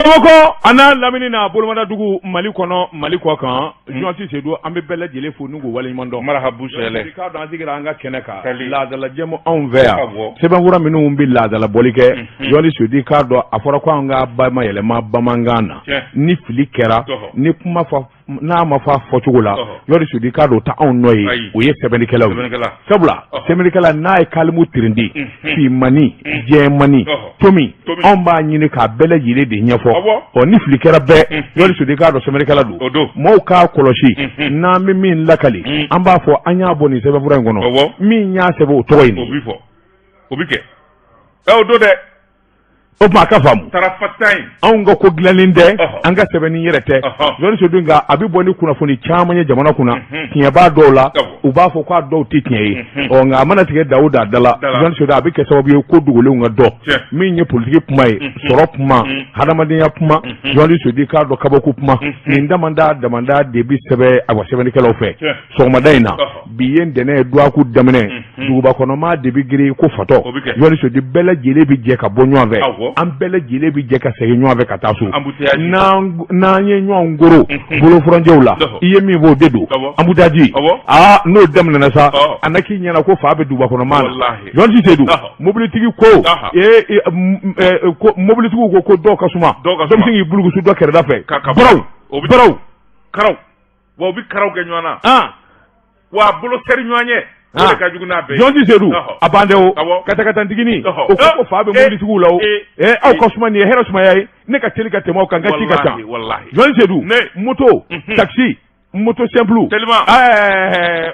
Ko ana lamini na bolomada dugu Mali kɔnɔ Mali kɔ kan Joasi Seydou an bɛ bɛɛ lajɛlen fo n'u ko waleɲuman marahabu sɛlɛ ka dɔn sigira an ka kɛnɛ kan laadala jɛmu anw fɛ yan sɛbɛnkura minnu bɛ laadala bɔli kɛ Joasi Seydou k'a dɔn a fɔra ko an ka bayɛlɛma bamanankan na ni fili kɛra ni kuma fɔ n'a ma fɔ fɔcogo la Joasi Seydou k'a dɔn ta anw nɔ ye o ye sɛbɛnnikɛlaw sabula sɛbɛnnikɛla n'a ye kalimu tirindi fimani jɛmani tomi anw b'a ɲini k'a bɛɛ lajɛlen de ɲɛfɔ ni fili kɛra bɛɛ Joasi Seydou k'a dɔn sɛbɛnnikɛla don mɔɔw k'a kɔlɔsi n'an bɛ min lakali an b'a fɔ an y'a bɔ nin sɛbɛnfura in kɔnɔ min y'a sɛbɛn o tɔgɔ in o bɛ kɛ o don dɛ o tuma a ka faamu tarafata in anw ka ko dilannen tɛ an ka sɛbɛnni yɛrɛ tɛ Joasi Seydou nka a bɛ bɔ ni kunnafoni caman ye jamana kunna tiɲɛ b'a dɔw la u b'a fɔ k'a dɔw tɛ tiɲɛ ye nka a mana tigɛ Dawuda da la Joasi Seydou a bɛ kɛ sababu ye ko dogolenw ka dɔn min ye politiki kuma ye sɔrɔ kuma hadamadenya kuma Joasi Seydou k'a dɔn kabako kuma nin damanda de bɛ sɛbɛn a wa sɛbɛnnikɛlaw fɛ sɔgɔmada in na bi ye ntɛnɛn ye duwaku daminɛ duguba kɔnɔmaa de bɛ girin ko fatɔ Joasi Seydou bɛɛ lajɛlen bɛ jɛ ka bɔ ɲɔgɔn fɛ an bɛɛ lajɛlen bɛ jɛ ka segin ɲɔgɔn fɛ ka taa so n'an ye ɲɔgɔn goro bolofuranjɛw la i ye min fɔ o de don ambutaji n'o daminɛna sa a na k'i ɲɛna ko fa bɛ duguba kɔnɔmaa la Joasi Seydou mobilitigi ko mobilitigiw ko dɔw ka suma dɔ bɛ se k'i bulukusu dɔ kɛrɛda fɛ baraw karaw wa u bɛ karaw kɛ ɲɔgɔn na wa a bolo sɛri ɲɔgɔn ye o de ka jugu n'a bɛɛ Joasi Seydou a ban tɛ o katakatantigi o ko fa bɛ mobilitigiw la o aw ka suma nin ye hɛrɛ sumaya ye ne ka teli ka tɛmɛ aw kan n ka ci ka ca Joasi Seydou moto taxi moto simple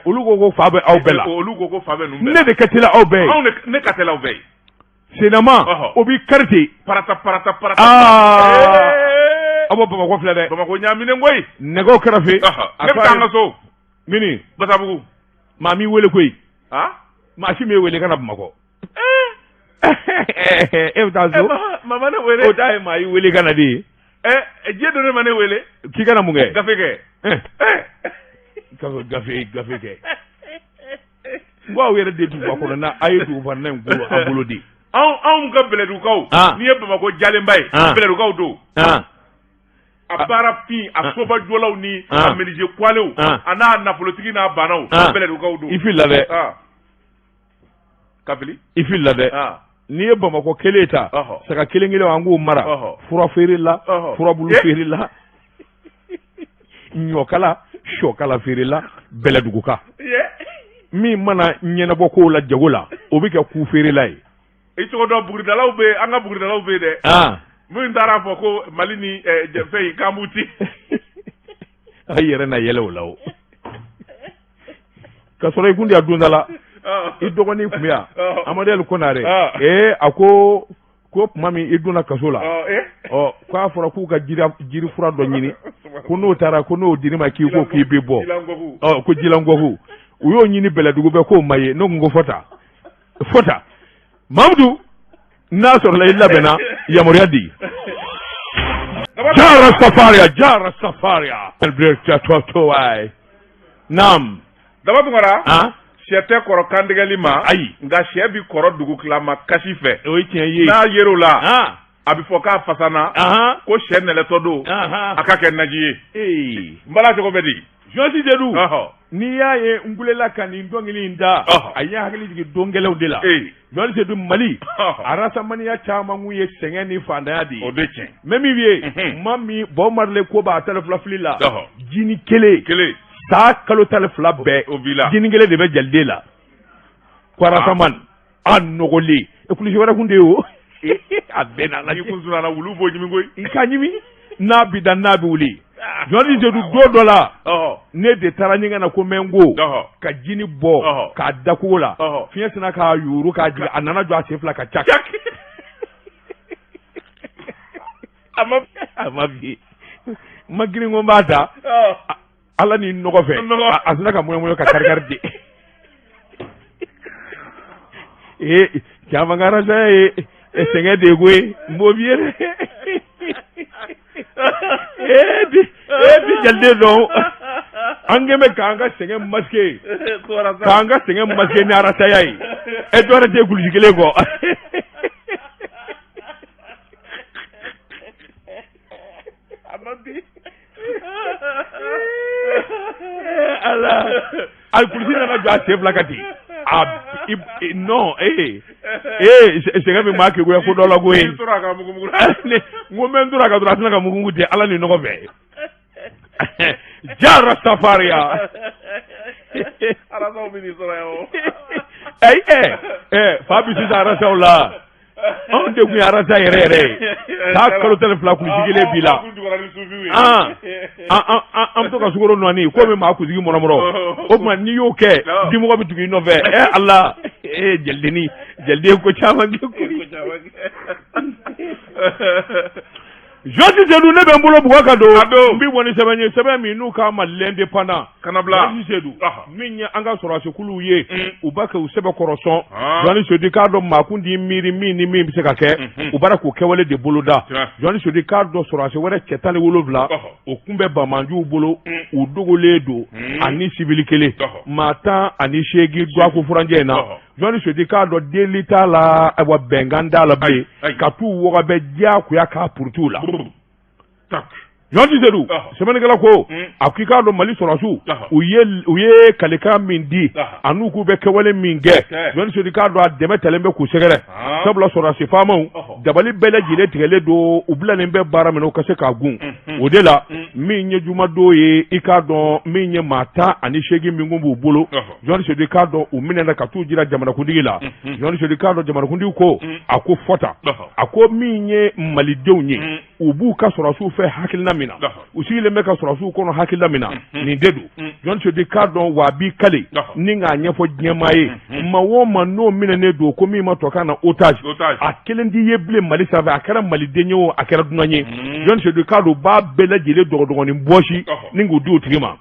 olu ko fa bɛ aw bɛɛ la olu ko fa bɛ ninnu bɛɛ ne de ka teli aw bɛɛ ye ne ka teli aw bɛɛ ye senama o b'i karite parata aw bɔ Bamakɔ filɛ dɛ Bamakɔ ɲaaminen koyi nɛgɛw kɛrɛfɛ ne bɛ taa an ka so mini Basabugu maa m'i wele koyi maa si m'e wele ka na Bamakɔ e bɛ taa so mama ne wele o t'a ye maa y'i wele ka na de ye diɲɛ don ne ma ne wele k'i kana mun kɛ gafe kɛ ka sɔrɔ gafe kɛ n ko aw yɛrɛ de duguba kɔnɔ na a ye duguba kɔnɔna in goro an bolo de anw ka bɛlɛdugukaw n'i ye Bamakɔ jalenba ye bɛlɛdugukaw don a baara fin a sobajɔlaw ni a menuisier kuwalew a n'a nafolotigi n'a banaw bɛlɛdugukaw don i fili la dɛ kabili i fili la dɛ n'i ye Bamakɔ kelen ta saga kelen an k'o mara fura feere la furabulu feere la ɲɔkala sɔkala feere la bɛlɛduguka min mana ɲɛnabɔ kow la jago la o bɛ kɛ ku feere la ye i cogo dɔn buguridalaw bɛ an ka buguridalaw bɛ dɛ min taara fɔ ko Mali ni fɛn k'an b'u ci a yɛrɛ na yɛlɛ o la o ka sɔrɔ i kun diya don da la i dɔgɔnin tun bɛ yan Amadu Konare a ko tuma min i donna kaso la k'a fɔra k'u ka jiri fura dɔ ɲini ko n'o taara ko n'o dir'i ma k'i ko k'i bɛ bɔ ko jilangɔku u y'o ɲini bɛlɛdugu bɛɛ k'o ma ye ne ko fɔta Mamudu n'a sɔrɔla i labɛnna yamaruya di jara safaria naam Daba Tunkara sɛ tɛ kɔrɔ kantigɛli ma ayi nka sɛ bi kɔrɔ dugu tilama kasi fɛ o ye tiɲɛ ye n'a yer'o la a bɛ fɔ k'a fasana ko sɛ nɛlɛtɔ don a ka kɛ naji ye n bala cogo bɛ di Joasi Seydou n'i y'a ye n kulela ka nin dɔnkili in da a ye hakili jigin dɔnkɛlaw de la Joasi Seydou Mali a rasamaniya caman kun ye sɛgɛn ni fantanya de ye o de tiɲɛ mais min ye maa min Baw Marley ko b'a tɛlɛ filafili la jini kelen saa kalo tali fila bɛɛ jini kelen de bɛ jaliden la Kwarasaman a nɔgɔlen kulusi wɛrɛ kun de ye o a bɛɛ n'a la i kun sunana wulu b'o ɲimi koyi i ka ɲimi n'a bi da n'a bi wuli Joasi Seydou don dɔ la ne de taara ɲɛgɛn na ko n bɛ n ko ka jini bɔ k'a da kogo la fiɲɛ sina k'a yuuru k'a jigin a nana jɔ a sen fila ka ca a ma bi ma girin ko n b'a da Ala ni nɔgɔ fɛ a sina ka mɔɲɔmɔɲɔ ka kari de caman ka arasaya ye sɛgɛn de ye koyi n b'o f'i ye dɛ bi jaliden dɔn an kɛn bɛ k'an ka sɛgɛn masquer k'an ka sɛgɛn masquer ni arasaya ye dɔ wɛrɛ tɛ kulusi kelen kɔ Allah alkulisi nana jɔ a sen fila kan ten non sɛgɛ min maa keguya ko dɔ la ko ye n ko n bɛ n tora ka dɔrɔn a tɛna ka mugu di Ala ni ɲɔgɔn fɛ ja Rastafariya fa bi sisan arasaw la anw de kun ye arasa yɛrɛ yɛrɛ k'a kalo tɛ fila kulusigi kelen bi la an bɛ to ka sukaro nɔɔni ko min maa kulusigi mɔnɔmɔrɔ o tuma n'i y'o kɛ dimɔgɔ bɛ tugu i nɔfɛ Ala jɛliden ko caman kɛ Jɔsi Sedu ne bɛ n bolo bugɔ ka don n bɛ bɔ ni sɛbɛn ye sɛbɛn min n'u k'a ma l'indépendant kana bila Jɔsi Sedu min ye an ka sɔrɔdasiw ye u b'a kɛ u sɛbɛn kɔrɔsɔn Jɔni Sedu k'a dɔn maakun di miiri min ni min bɛ se ka kɛ u b'a k'o kɛwale de boloda Jɔni Sedu k'a dɔn sɔrɔdasi wɛrɛ cɛ 17 o kun bɛ Bamanjuw bolo u dogolen don ani civil kelen maa 18 Duwaku furanjɛ in na Jɔni Sedu k'a dɔn deli t'a la wa bɛnkan t'a la bilen ka t'u wɔgɔbɛ diyagoya k'a purutu la Jɔsi Sedu sɛbɛnnikɛla ko a k'i k'a dɔn Mali sɔrɔdasiw u ye kalikan min di an'u k'u bɛ kɛwale min kɛ Jɔni Sedu k'a dɔn a dɛmɛ talen bɛ k'u sɛgɛrɛ sabula sɔrɔdasi faamaw dabali bɛɛ lajɛlen tigɛlen don u bilalen bɛ baara min na u ka se k'a gun o de la min ye jumadon ye i k'a dɔn min ye maa 18 min kun b'u bolo Jɔni Sedu k'a dɔn u minɛna ka t'u jira jamanakuntigi la Jɔni Sedu k'a dɔn jamanakuntigi ko a ko fɔta a ko min ye malidenw ye u b'u ka sɔrɔdasiw fɛ hakilina min na u sigilen bɛ ka sɔrɔdasiw kɔnɔ hakilina min na nin de don Jɔni Sedu k'a dɔn wa a b'i kale ni k'a ɲɛfɔ diɲɛmaa ye maa o maa n'o minɛnen don ko min ma tɔ ka na otage a kelen t'i ye bilen Mali sanfɛ a kɛra maliden ye o a kɛra dunan ye Jɔni Sedu k'a dɔn b'a bɛɛ lajɛlen dɔgɔdɔgɔnin bɔsi ni k'u di o tigi ma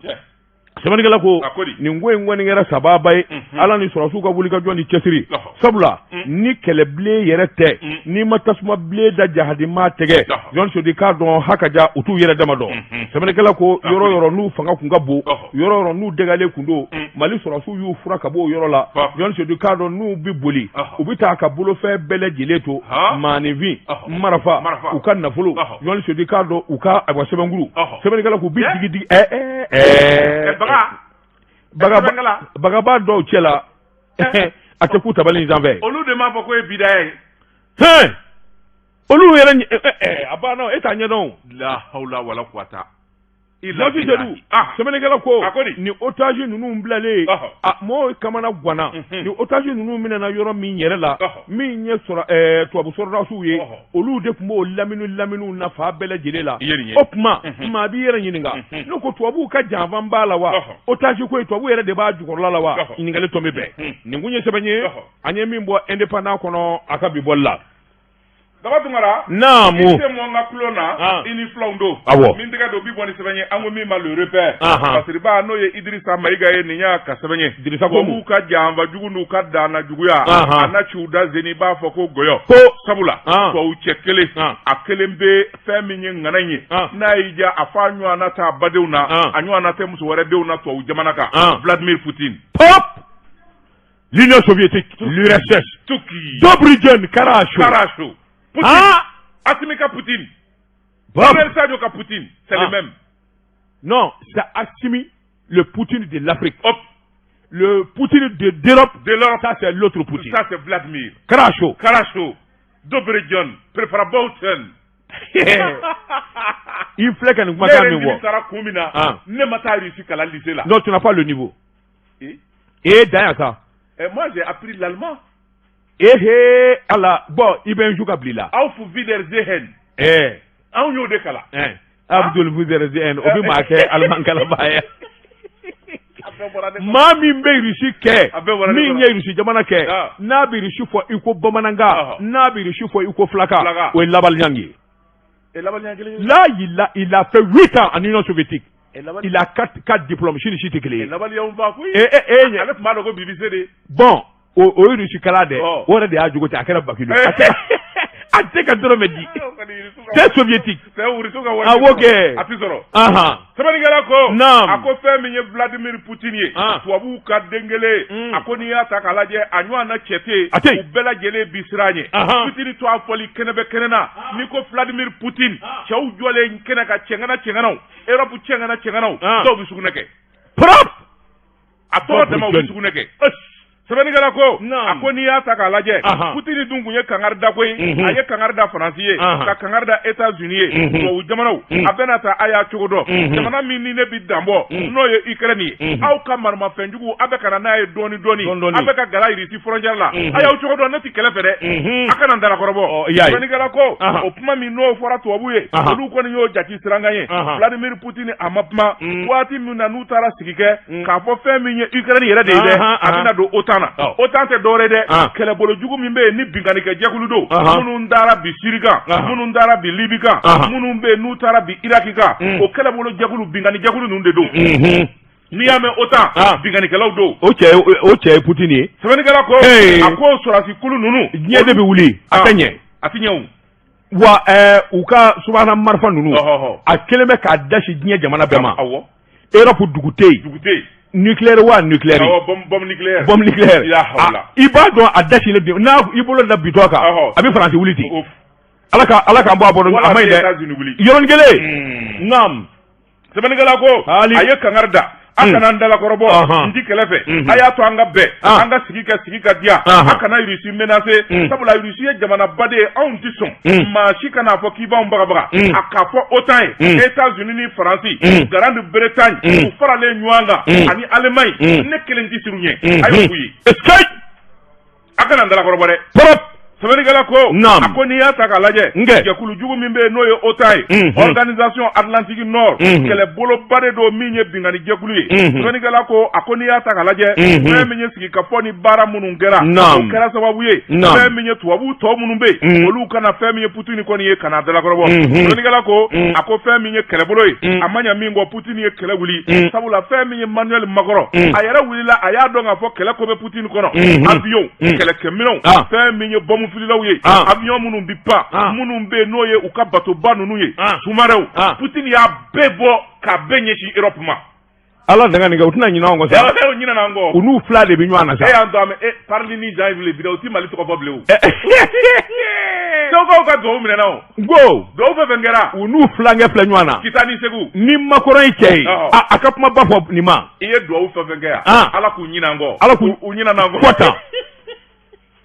sɛbɛnnikɛla ko nin ko in kɔni kɛra sababa ye Ala ni sɔrɔdasiw ka wuli ka jɔ ni cɛsiri sabula ni kɛlɛbilen yɛrɛ tɛ n'i ma tasuma bilen da jahadima tɛgɛ Jɔni Sedu k'a dɔn hakaja u t'u yɛrɛ dama dɔn sɛbɛnnikɛla ko yɔrɔ yɔrɔ n'u fanga kun ka bon yɔrɔ yɔrɔ n'u dɛgɛlen kun don Mali sɔrɔdasiw y'u fura ka bɔ o yɔrɔ la Jɔni Sedu k'a dɔn n'u bi boli u bɛ taa ka bolofɛn bɛɛ lajɛlen to maanifin marifa u ka nafolo Jɔni Sedu k'a dɔn u ka sɛbɛnkuru sɛbɛnnikɛla k'u bi digi bagaba dɔw cɛ la a tɛ k'u tabali sanfɛ olu de m'a fɔ ko ye bidaya ye olu yɛrɛ a banna e t'a ɲɛdɔn la hawla wala quwata Jɔsi Sedu sɛbɛnnikɛla ko ni otage ninnu bilalen mɔgɔw kamana ganna ni otage ninnu minɛna yɔrɔ min yɛrɛ la min ye tubabu sɔrɔdasiw ye olu de tun b'o laminiw nafa bɛɛ lajɛlen la o tuma maa b'i yɛrɛ ɲininka ne ko tubabuw ka janfan b'a la wa otage ko ye tubabuw yɛrɛ de b'a jukɔrɔla la wa ɲininkali tɔ bɛ bɛn nin kun ye sɛbɛn ye an ye min bɔ indépendant kɔnɔ a ka bi bɔli la Daba Tunkara naamu i tɛ mɔn ka kulon na i ni filanw don min tɛgɛ don bi bɔ ni sɛbɛn ye an ko min ma le repère Basiriba n'o ye Idrissa Mayiga ye nin y'a ka sɛbɛn ye Idrissa ko b'u ka janfa jugu n'u ka daana juguya a na ciw da zeni b'a fɔ ko gɔyɔ ko sabula tubabu cɛ kelen a kelen bɛ fɛn min ye ŋana ye n'a y'i ja a fɔ a ɲɔgɔnna t'a badenw na a ɲɔgɔnna tɛ muso wɛrɛ denw na tubabu jamana kan Vladimir Poutine l'Union soviétique l'URSS Dobrigin Karacho Poutine. Assimi ka Poutine. Sadio ka Poutine. C'est le même. Non, c'est Assimi, le Poutine de l'Afrique. Le Poutine d'Europe, ça c'est l'autre Poutine. Ça c'est Vladimir. Karacho. Dobrigin. Prépare Bouten. Il fallait qu'on m'a dit ne m'a pas réussi qu'à la lycée là. Non, tu n'as pas le niveau. Et derrière ça. Moi j'ai appris l'allemand. Allah bon Ibn Jouka blila Auf Wiedersehen an y'o de kala Abdul Wiedersehen o bi ma kɛ alman kala baya maa min bɛ Russie kɛ min ye Russie jamana kɛ n'a bɛ Russie fɔ i ko bamanankan n'a bɛ Russie fɔ i ko filaka o ye Labalɲang ye là il a fait 8 ans en Union soviétique il a 4 diplômes si tɛ kelen ye ale tun b'a dɔn ko BBC de bon o ye Russie kala dɛ o yɛrɛ de y'a jogo ten a kɛra Baku a tɛ ka dɔrɔmɛ di c'est soviétique awɔ kɛ a ti sɔrɔ sɛbɛnnikɛla ko naam a ko fɛn min ye Vladimir Poutine ye tubabuw ka den kelen a ko n'i y'a ta k'a lajɛ a ɲɔgɔn na cɛ tɛ yen u bɛɛ lajɛlen bi siran ɲɛ Poutine to a fɔli kɛnɛ bɛ kɛnɛ na n'i ko Vladimir Poutine cɛw jɔlen kɛnɛ ka cɛŋana Europe cɛŋanaw dɔw bi sugunɛ kɛ a tɔgɔ dama u bi sugunɛ kɛ sɛbɛnnikɛla ko a ko n'i y'a ta k'a lajɛ Poutine dun kun ye kangari da koyi a ye kangari da Faransi ye ka kangari da États-Unis ye tubabu jamanaw a bɛna ta a y'a cogo dɔn jamana min ni ne bi danbɔ n'o ye Ukraine ye aw ka marimafɛnjugu a bɛ ka na n'a ye dɔɔni a bɛ ka gala Russie frontière la a y'aw cogo dɔn ne ti kɛlɛ fɛ dɛ a kana n dalakɔrɔbɔ sɛbɛnnikɛla ko o kuma min n'o fɔra tubabu ye olu kɔni y'o jati sirankan ye Vladimir Poutine a ma kuma waati min na n'u taara sigi kɛ k'a fɔ fɛn min ye Ukraine yɛrɛ de ye dɛ a bɛna don OTAN OTAN tɛ dɔwɛrɛ dɛ kɛlɛbolo jugu min bɛ yen ni binkanikɛ jɛkulu don minnu taara bi Syrie kan minnu taara bi Libye kan minnu bɛ yen n'u taara bi Iraki kan o kɛlɛbolo jɛkulu binkani jɛkulu ninnu de don n'i y'a mɛn OTAN binkanikɛlaw don o cɛ ye Poutine ye sɛbɛnnikɛla ko a ko sɔrɔdasi kulu ninnu diɲɛ de bɛ wuli a tɛ ɲɛ a tɛ ɲɛ o wa u ka subahana marifa ninnu a kelen bɛ k'a dasi diɲɛ jamana bɛɛ ma Europe dugu tɛ yen nucléaire wa nucléaire bombe nucléaire i b'a dɔn a dasilen de n'a i bolo da bitɔ kan a bɛ Faransi wuli ten ala k'an bɔ a bolo a ma ɲi dɛ yɔrɔnin kelen naam sɛbɛnnikɛla ko a ye kangari da a kana n dalakɔrɔbɔ n ti kɛlɛ fɛ a y'a to an ka bɛn an ka sigi ka diya a kana Russie menacer sabula Russie ye jamana ba de ye anw ti sɔn maa si kan'a fɔ k'i b'anw bagabaga a k'a fɔ OTAN ye États-Unis ni Faransi Grande-Bretagne u faralen ɲɔgɔn kan ani Allemagne ne kelen ti siru ɲɛ a ye f'u ye a kana n dalakɔrɔbɔ dɛ sɛbɛnnikɛla ko a ko n'i y'a ta k'a lajɛ jɛkulu jugu min bɛ yen n'o ye OTAN ye Organisation Atlantique Nord kɛlɛboloba de don min ye binkani jɛkulu ye sɛbɛnnikɛla ko a ko n'i y'a ta k'a lajɛ fɛn min ye sigikafɔ ni baara minnu kɛra o kɛra sababu ye fɛn min ye tubabu tɔ minnu bɛ yen olu kana fɛn min ye Poutine kɔni ye kana dalakɔrɔbɔ sɛbɛnnikɛla ko a ko fɛn min ye kɛlɛbolo ye a ma ɲɛ min kɔ Poutine ye kɛlɛ wuli sabula fɛn min ye Emmanuel Macron a yɛrɛ wulila a y'a dɔn k'a fɔ kɛlɛ ko bɛ Poutine kɔnɔ avion kɛlɛkɛminɛnw fɛn min ye bombe fililaw ye avion minnu bi pan minnu bɛ n'o ye u ka batoba ninnu ye sumarɛw Poutine y'a bɛɛ bɔ k'a bɛɛ ɲɛsin Europe ma ala daga nin kɛ u tɛna ɲinɛ anw kɔ sa u ɲinɛ an kɔ u n'u fila de bɛ ɲɔgɔn na sa y'an to an mɛ parli ni Jean-Yves Le Drian u ti Mali tɔgɔ fɔ bilen o Sɛwukaw ka duwawu minɛna o duwawu fɛn fɛn kɛra u n'u filankɛ filɛ ɲɔgɔn na Kita ni Segu ni Macron ye cɛ ye a ka kuma ba fɔ nin ma i ye duwawu fɛn fɛn kɛ yan ala k'u ɲinɛ an kɔ ala k'u ɲinɛ an kɔ fɔ tan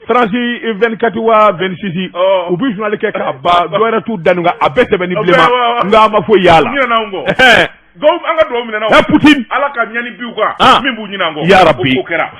France 24 wa 26 u bɛ journal kɛ k'a ban dɔ wɛrɛ t'u da nin kan a bɛɛ sɛbɛn ni bilenman nka a ma foyi y'a la ɲinɛ an kɔ an ka duwawu minɛna o Poutine ala ka ɲani biw kan min b'u ɲinɛ an kɔ ya Rabbi o kɛra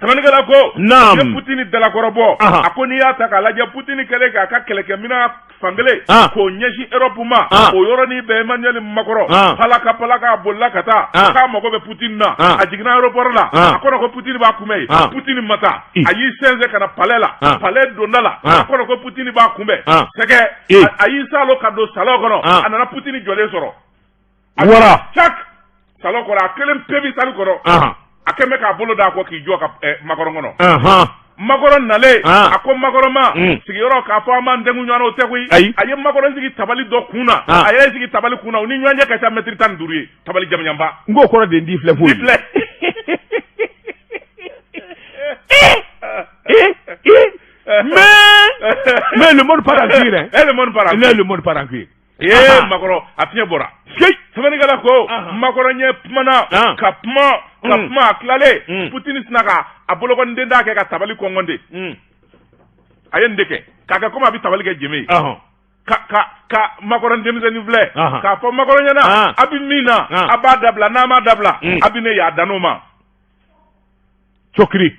sɛbɛnnikɛla ko ye Poutine dalakɔrɔbɔ a ko n'i y'a ta k'a lajɛ Poutine kɛlen k'a ka kɛlɛkɛminɛn fankelen k'o ɲɛsin Europe ma o yɔrɔnin bɛɛ Emmanuel Macron palaka a bolila ka taa k'a mago bɛ Poutine na a jiginna aéroport la a kɔnɔ ko Poutine b'a kunbɛn yen Poutine ma taa a y'i sɛnsɛn ka na palais la palais donda la a kɔnɔ ko Poutine b'a kunbɛn sɛgɛ a y'i salo ka don salon kɔnɔ a nana Poutine jɔlen sɔrɔ wara cak salon kɔnɔ a kelen pe bi salle kɔnɔ a kɛlen bɛ k'a bolo d'a kɔ k'i jɔ ka Macron kɔnɔ Macron nalen a ko Macron ma sigiyɔrɔ k'a fɔ an b'an denw ɲɔgɔn na o tɛ koyi a ye Macron sigi tabali dɔ kun na a yɛrɛ sigi tabali kun na u ni ɲɔgɔn cɛ ka ca mètre 15 ye tabali jamanjanba n k'o kɔrɔ de di filɛ foyi mais le monde part en cuir le monde part en cuir Macron a fiɲɛ bɔra sɛbɛnnikɛla ko Macron ye kumana ka kuma a tilalen Poutine sina a bolokɔniden d'a kɛ ka tabali kɔngɔnde a ye nin de kɛ k'a kɛ komi a bɛ tabali kɛ jeme ye ka Macron denmisɛnnin filɛ k'a fɔ Macron ɲɛna a bɛ min na a b'a dabila n'a m'a dabila a bɛ ne y'a dan'o ma cokiri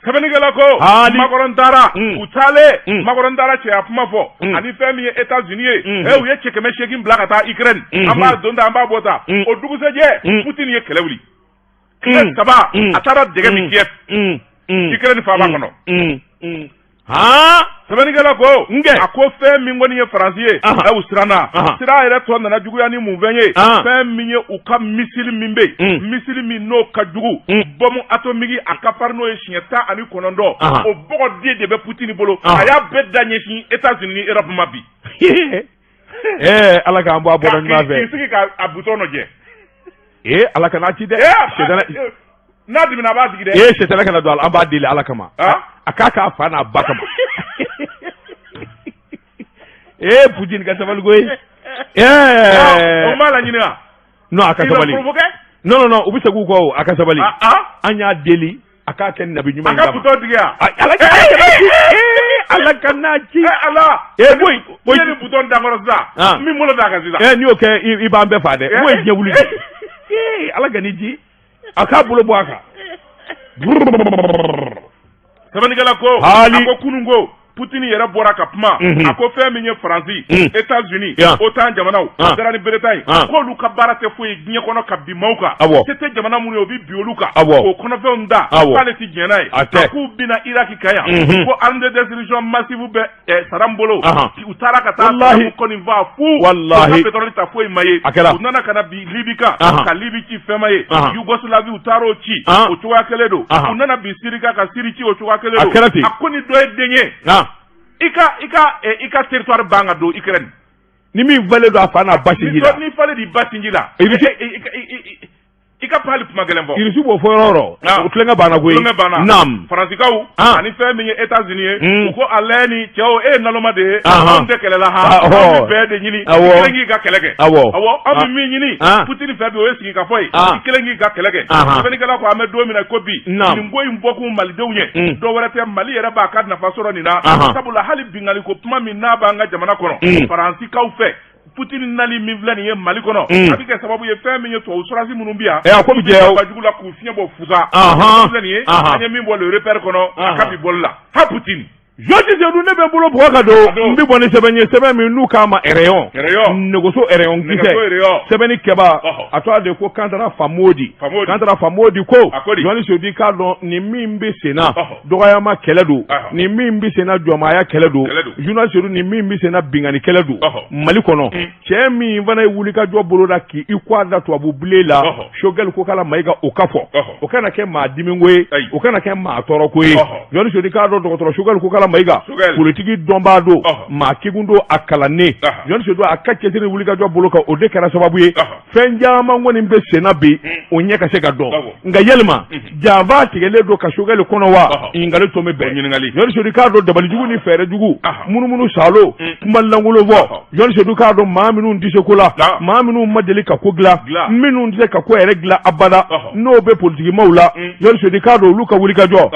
sɛbɛnnikɛla ko Macron taara u taalen Macron taara cɛya kuma fɔ ani fɛn min ye États-Unis ye u ye cɛ 800 bila ka taa Ukraine an b'a don ta an b'a bɔ ta o dugusɛjɛ Poutine ye kɛlɛ wuli tile 3 a taara dɛgɛ min Kiev Ukraine faaba kɔnɔ sɛbɛnnikɛla ko a ko fɛn min kɔni ye faransi ye u siranna sira yɛrɛ tɔ nana juguya ni mun fɛn ye fɛn min ye u ka misili min bɛ yen misili min n'o ka jugu bɔmu atomiki a ka farin n'o ye siɲɛ 19 o bɔgɔden de bɛ Putini bolo a y'a bɛɛ da ɲɛsin États-Unis ni Europe ma bi ala k'an bɔ a bɔra ɲuman fɛ k'i sigi k'a butɔn lajɛ ala kana ci dɛ n'a dimina a b'a digi dɛ sɛtɛnɛ kana don an b'a deli ala kama a k'a fa n'a ba kama Putini ka sabali koyi o m'a laɲini wa non a ka sabali non u bɛ segin u kɔ a ka sabali an y'a deli a k'a kɛ nabi ɲuman a ka butɔn digi yan ala kana ci ala boy ni butɔn dankɔrɔ sisan min bolo d'a kan sisan n'i y'o kɛ i b'an bɛɛ fa dɛ o ye diɲɛ wuli ala ka ni ji a k'a bolo bɔ a kan sɛbɛnnikɛla ko a ko kunun ko Putini yɛrɛ bɔra ka kuma a ko fɛn min ye Faransi États-Unis OTAN jamanaw dara ni Bretagne k'olu ka baara tɛ foyi diɲɛ kɔnɔ ka bi maaw kan se tɛ jamana minnu ye o bɛ bi olu kan k'o kɔnɔfɛnw da k'ale tɛ diɲɛ n'a ye a k'u bɛna Iraki kan yan ko arme de destruction massive bɛ Saddam bolo u taara ka taa Saddam kɔnifa fu ka pétrole ta foyi ma ye u nana ka na bi Libi kan ka Libi ci fɛn ma ye Yougoslavie u taara o ci o cogoya kelen don u nana bi Syrie kan ka Syrie ci o cogoya kelen don a ko ni dɔ ye den ye I ka territoire banga do Ukraine ni min fale do a fa n'a ba sinji la ni fale di ba sinji la I ka pali kuma gɛlɛn fɔ Irisi b'o fɔ yɔrɔ o tulonkɛ banna koyi naam Faransikaw ani fɛn min ye États-Unis ye u ko ale ni cɛw naloma de ye anw tɛ kɛlɛ la anw bɛɛ de ɲini I kelen k'i ka kɛlɛ kɛ awɔ anw bɛ min ɲini Putini fɛ bi o ye sigi ka fɔ ye I kelen k'i ka kɛlɛ kɛ sɛbɛnnikɛla ko an bɛ don min na ko bi nin ko in bɔkun malidenw ye dɔ wɛrɛ tɛ Mali yɛrɛ b'a ka nafa sɔrɔ nin na sabula hali bingali ko kuma min n'a b'an ka jamana kɔnɔ Faransikaw fɛ Putini nali min filɛ nin ye Mali kɔnɔ a bɛ kɛ sababu ye fɛn min ye tubabu surasi minnu bi yan a ko bɛ jɛ ka jugu la k'u fiɲɛ bɔ fusa filɛ nin ye an ye min bɔ le repère kɔnɔ a ka bi bɔli la ha Putini Jɔsi Seydou ne bɛ bolo bɔgɔ ka don n bɛ bɔ ni sɛbɛn ye sɛbɛn min n'u k'a ma rayon nɛgɛso rayon kisɛ sɛbɛnni kɛba a tɔgɔ de ko Kantara Famodi Kantara Famodi ko Jɔni Seydou k'a dɔn nin min bɛ sen na dɔgɔyama kɛlɛ don nin min bɛ sen na jɔnmaaya kɛlɛ don Jɔni Seydou nin min bɛ sen na bingani kɛlɛ don Mali kɔnɔ cɛ min fana ye wulikajɔ bolo da k'i kɔ a da tubabu bile la Choguel ko k'ala Mayiga o ka fɔ o kana kɛ maa dimiko ye o kana kɛ maa tɔɔrɔ ko ye Jɔni Seydou k'a dɔn dɔgɔtɔrɔ Choguel ko k'ala Mayiga politiki dɔnbaa don maa kegun don a kalannen Jɔni Seydou a ka cɛsiri wulikajɔ bolo kan o de kɛra sababu ye fɛn caman kɔni bɛ senna bi o ɲɛ ka se ka dɔn nka yalima janfa tigɛlen don ka Choguel kɔnɔ wa ɲininkali to bɛ bɛn Jɔni Seydou k'a dɔn dabalijugu ni fɛɛrɛjugu munumunu salo kuma lankolon fɔ Jɔni Seydou k'a dɔn maa minnu tɛ se ko la maa minnu ma deli ka ko dilan minnu tɛ se ka ko yɛrɛ dilan abada n'o bɛ politikimaw la Jɔni Seydou k'a dɔn olu ka wulikajɔ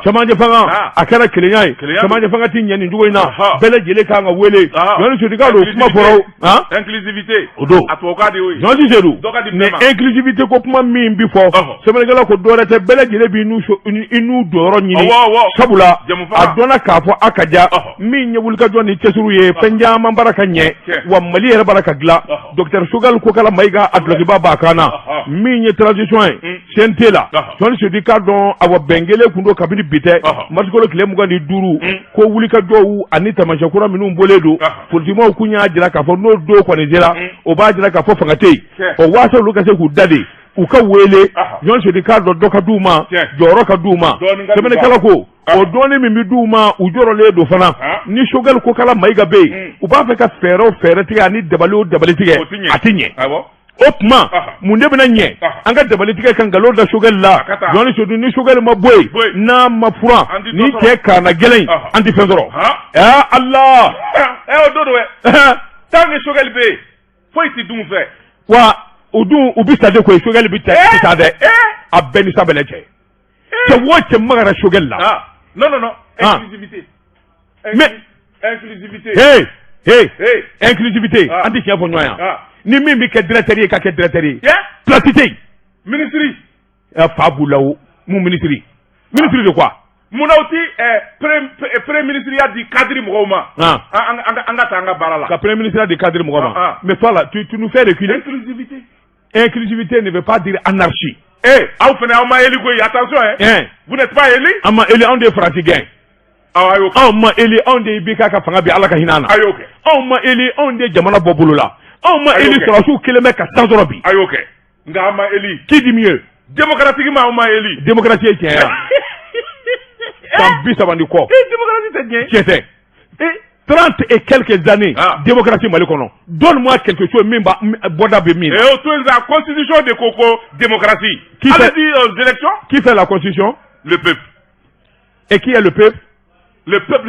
cɛmancɛ fanga a kɛra kelenya ye cɛmancɛ fanga ti ɲɛ nin cogo in na bɛɛ lajɛlen kan ka wele Jɔni Seydou k'a dɔn kuma fɔra inclusivité o don a tubabukan de y'o ye Jɔni Seydou ni inclusivité ko kuma min bi fɔ sɛbɛnnikɛla ko dɔwɛrɛ tɛ bɛɛ lajɛlen b'i n'u jɔyɔrɔ ɲini sabula a dɔnna k'a fɔ a ka ja min ye wulikajɔ ni cɛsiriw ye fɛn caman bara ka ɲɛ wa Mali yɛrɛ bara ka dilan Dr Choguel ko k'ala Mayiga a dulokiba b'a kan na min ye transition ye CNT la Jɔni Seydou k'a dɔn awɔ bɛn kelen kun don kabini bi tɛ masikolo tile 25 ko wulikajɔw ani taamasiyɛn kura minnu bɔlen don politikimaw kun y'a jira k'a fɔ n'o don kɔni sera o b'a jira k'a fɔ fanga tɛ yen o waasa olu ka se k'u da de u ka wele Jɔni Seydou k'a dɔn dɔ ka d'u ma jɔyɔrɔ ka d'u ma sɛbɛnnikɛla ko o dɔɔni min bɛ d'u ma u jɔrɔlen don fana ni Choguel ko k'ala Mayiga bɛ yen u b'a fɛ ka fɛɛrɛ tigɛ ani dabali o dabali tigɛ a tɛ ɲɛ o tuma mun de bɛna ɲɛ an ka dabali tigɛ ka nkalon da Choguel la Jɔni Seydou ni Choguel ma bɔ yen n'a ma furan ni cɛ kaana gɛlɛn an tɛ fɛn sɔrɔ Allah o don tant que Choguel bɛ yen foyi tɛ dun fɛ wa o dun u bɛ sa de koyi Choguel bɛ sa dɛ a bɛɛ ni sa bɛlɛ cɛ cɛ o cɛ magara Choguel la non inclusivité inclusivité inclusivité an tɛ tiɲɛ fɔ ɲɔgɔn yan ni min bɛ kɛ directeur ye ka kɛ directeur ye place tɛ yen ministre fa b'u la o mun ministre de quoi munna o ti premier ministre y'a di cadre mɔgɔw ma an ka taa an ka baara la ka premier ministre y'a di cadre mɔgɔw ma mais toi là tu nous fais reculer inclusivité ne veut pas dire anarchie aw fana aw ma éli koyi attention vous n'êtes pas éli an ma éli anw de ye Faransi gɛn aw ma eli anw de bika ka fanga bi ala ka hinana aw ma eli anw de jamana bɔ bolo la aw ma eli sɔrɔsiw kelen bɛ ka san sɔrɔ bi nga ma eli qui dit mieux démocratique ma eli démocratie est tiɲɛ san 30 kɔ démocratie tɛ tiɲɛ tɛ 30 et quelques années démocratie Mali kɔnɔ donne-moi quelque chose min bɔda bɛ min et autour de la constitution de Koko démocratie qui fait aux élections qui fait la constitution le peuple et qui est le peuple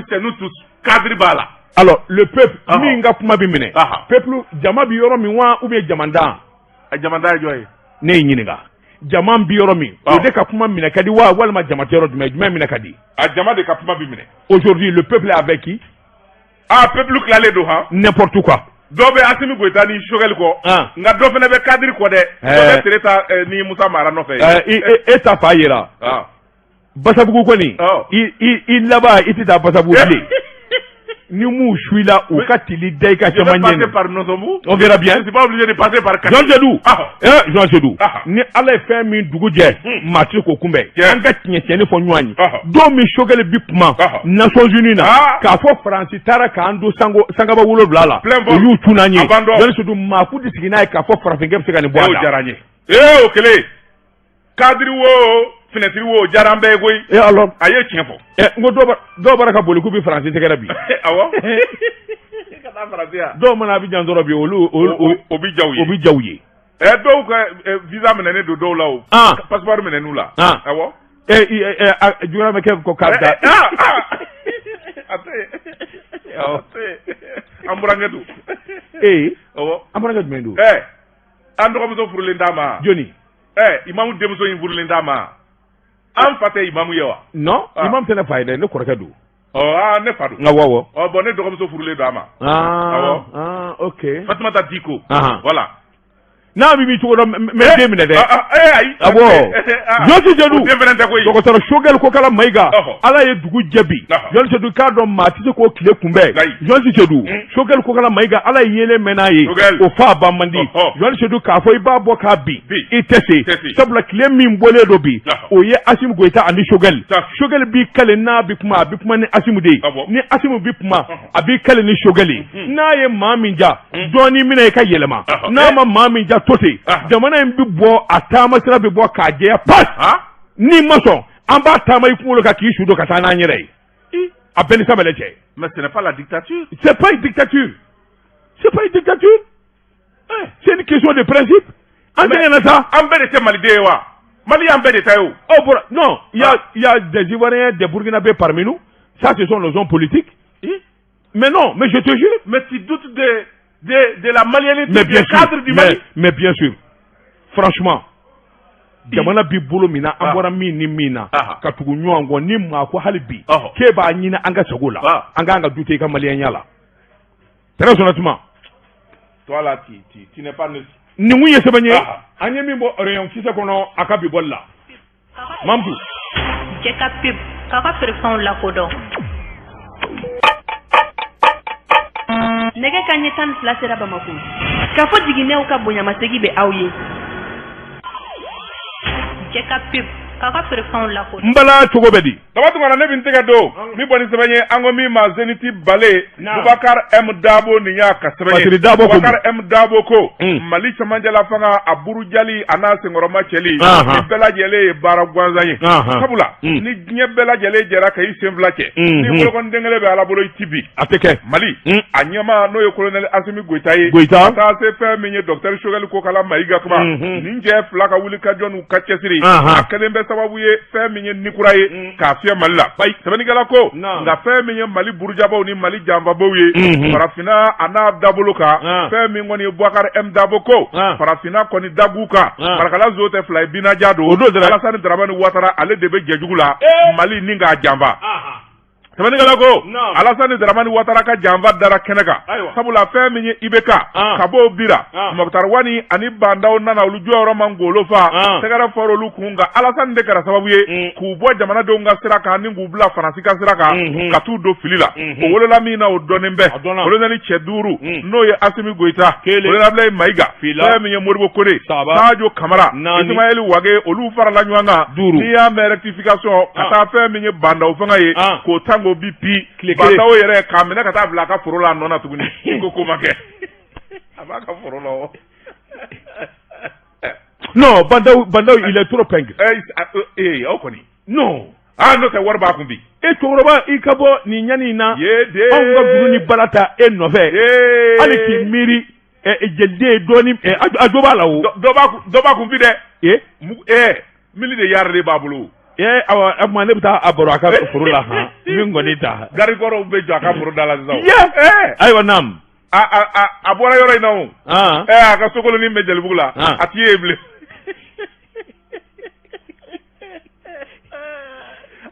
c'est nous tous cadre bala alors le peuple min ka kuma bi minɛ peuple jama bi yɔrɔ min wa ou bien jamandan jamanda ye jɔn ye ne yi ɲininka jama bi yɔrɔ min o de ka kuma minɛ ka di wa walima jama tɛ yɔrɔ jumɛn minɛ ka di a jama de ka kuma bi minɛ aujourd'hui le peuple est avec qui peuple kilalen don n'importe quoi dɔ bɛ Assimi Goïta ni Choguel kɔ nka dɔ fana bɛ cadre kɔ dɛ dɔ bɛ Tereta ni Musa Mara nɔfɛ e ta fa yira Basabugu kɔni i laban i tɛ taa Basabugu bilen ni mu suila u ka tili da I ka caman ɲɛ par Nosombu on verra bien c'est pas obligé de passer par Jean Sedou ni ala ye fɛn min dugu jɛ maa tɛ k'o kunbɛn an ka tiɲɛ fɔ ɲɔgɔn ye don min Choguel bi kuma Nations Unies na k'a fɔ Faransi taara k'an don sangaba 7 la o y'u tun an ye Jean Sedou maa fu tɛ sigi n'a ye k'a fɔ farafinkɛ bɛ se ka nin bɔ a la o diyara n ye o kɛlen cadre wo fenêtre wo diyara an bɛɛ ye koyi alors a ye tiɲɛ fɔ n ko dɔw bɔra ka boli k'u bɛ Faransi tɛgɛrɛ bi awɔ ka taa Faransi yan dɔw mana Abidjan dɔrɔn bi olu o bi jaw ye dɔw ka visa minɛnen don dɔw la o passeport minɛn'u la awɔ jumɛn bɛ kɛ ko k'a da an burankɛ don awɔ an burankɛ jumɛn don an dɔgɔmuso furulen d'a ma joni imamu denmuso in furulen d'a ma an fa tɛ imamu ye wa non imamu tɛ ne fa ye dɛ ne kɔrɔkɛ don ne fa don awɔ bon ne dɔgɔmuso furulen don a ma awɔ ok Fatumata Diko voilà n'a bɛ min cogo dɔn n bɛ den minɛ dɛ ayi awɔ Jean Sedou den fana tɛ koyi dɔgɔtɔrɔ Choguel ko kala Mayiga ala ye dugu jɛ bi Jean Sedou k'a dɔn maa tɛ se k'o tile kunbɛn Jean Sedou Choguel ko kala Mayiga ala ye yelen mɛn n'a ye o fa ban man di Jean Sedou k'a fɔ I b'a bɔ k'a bin I tɛ se sabula tile min bɔlen don bi o ye Assimi Goïta ani Choguel b'i kale n'a bɛ kuma a bɛ kuma ni Assimi de ye ni Assimi bɛ kuma a b'i kale ni Choguel ye n'a ye maa min ja dɔɔnin minɛ I ka yɛlɛma n'a ma maa min ja to ten jamana in bi bɔ a taama sira bi bɔ k'a jɛya pas ni ma sɔn an b'a taama I kunkolo kan k'i su don ka taa n'an yɛrɛ ye a bɛɛ ni sabali cɛ mais ce n'est pas la dictature c'est pas une dictature c'est une question de principe an tɛgɛ na sa an bɛɛ de tɛ maliden ye wa Mali y'an bɛɛ de ta ye o non il y a des Ivoiriens des Burkinabés parmi nous ça ce sont nos hommes politiques mais non mais je te jure mais tu doutes de la malianité du cadre du Mali mais bien sûr franchement jamana bi bolo min na an bɔra min ni min na ka tugu ɲɔgɔn kɔ ni maa ko hali bi k'e b'a ɲini an ka sago la an k'an ka du to I ka maliyɛnya la très honnêtement toi là tu n'es pas neutre nin kun ye sɛbɛn ye an ye min bɔ rayon kisɛ kɔnɔ a ka bi bɔli la Mamadou jɛ ka pep k'a ka feerefɛnw lakodɔn nɛgɛ kanɲɛ 12 sera Bamako k'a fɔ jiginɛw ka bonyamasegi bɛ aw ye jɛ ka pep k'a ka feerefɛnw lakodɔn n bala cogo bɛ di daba tuma na ne bɛ n tɛgɛ don min bɔ ni sɛbɛn ye an ko min ma Zeniti Bale Boubacar M Dabo nin y'a ka sɛbɛn ye Boubacar M Dabo ko Mali cɛmancɛla fanga a burujali a n'a senkɔrɔma cɛli ni bɛɛ lajɛlen ye baara gansan ye sabula ni diɲɛ bɛɛ lajɛlen jɛra ka I sen fila cɛ ni bolokɔni den kelen bɛ ala bolo I ti bi a tɛ kɛ Mali a ɲɛma n'o ye colonel Assimi Goïta ye ka taa se fɛn min ye docteur Choguel ko kala Mayiga kuma nin cɛ fila ka wuli ka jɔ n'u ka cɛsiri a kelen bɛ sababu ye fɛn min ye nikura ye k'a fiyɛ Mali la sɛbɛnnikɛla ko nka fɛn min ye Mali burujabaw ni Mali janfabaw ye farafinna a n'a dabolo kan fɛn min kɔni ye Boubacar M Dabo ko farafinna kɔni dabu kan marakala zo tɛ fila ye binaja don Alassane Dramane Ouattara ale de bɛ jɛjugu la Mali ni k'a janfa sɛbɛnnikɛla ko Alassane Dramane Ouattara ka janfa dara kɛnɛ kan sabula fɛn min ye IBK ka b'o bira Mokhtar Wani ani bandaw nana olu jɔyɔrɔ ma ngolo fa tɛgɛrɛ fɔra olu kun nka Alassane de kɛra sababu ye k'u bɔ jamanadenw ka sira kan ni k'u bila Faransi ka sira kan ka t'u don fili la o wolola min na o dɔnnen bɛ colonel cɛ 5 n'o ye Assimi Goïta colonel Ablaye Mayiga fɛn min ye Modibo Kone Sadio Kamara Ismaël Wage olu farala ɲɔgɔn kan n'i y'a mɛn rectification ka taa fɛn min ye bandaw fanga ye k'o tango Sambo BP bandaw yɛrɛ k'a minɛ ka taa bila a ka foro la a nɔ na tuguni ko ma kɛ a b'a ka foro la o non bandaw il est trop pingre aw kɔni non n'o tɛ wari b'a kun bi cɛkɔrɔba i ka bɔ nin ɲani in na anw ka guru ni bala ta e nɔfɛ hali k'i miiri jɛliden dɔɔni a dɔ b'a la o dɔ b'a kun bi dɛ mili de yari de b'a bolo awa o tuma ne bɛ taa a baro a ka foro la han min kɔni ta garikɔrɔw bɛ jɔ a ka foro da la sisan ayiwa naam a bɔra yɔrɔ in na o a ka sokolonin bɛ Jelibugu la a t'i ye bilen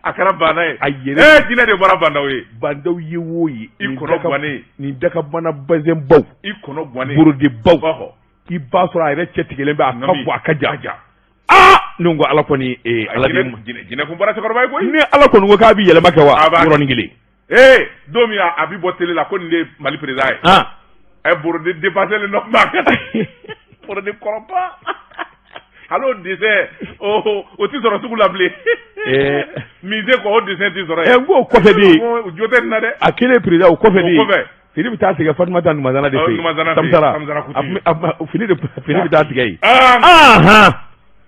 a kɛra bana ye a yɛrɛ jinɛ de bɔra bandaw ye bandaw ye wo ye i kɔnɔ gannen nin dakabana bazɛn baw i kɔnɔ gannen borode baw i b'a sɔrɔ a yɛrɛ cɛ tigɛlen bɛ a ka bɔ a ka ja ne ko ala kɔni ala jinɛ kun bɔra cɛkɔrɔba ye koyi ni ala kɔni ko k'a bɛ yɛlɛma kɛ wa yɔrɔnin kelen don min a bɛ bɔ télé la ko nin de ye Mali président ye a ye borode dépassé le nord borode kɔrɔba halo dessin o ti sɔrɔ sugu la bilen musée ko o dessin ti sɔrɔ n ko kɔfɛ de o jo tɛ nin na dɛ a kelen président o kɔfɛ de fini bɛ taa tigɛ Fatumata Numazana de fɛ Tamsara fini bɛ taa tigɛ yen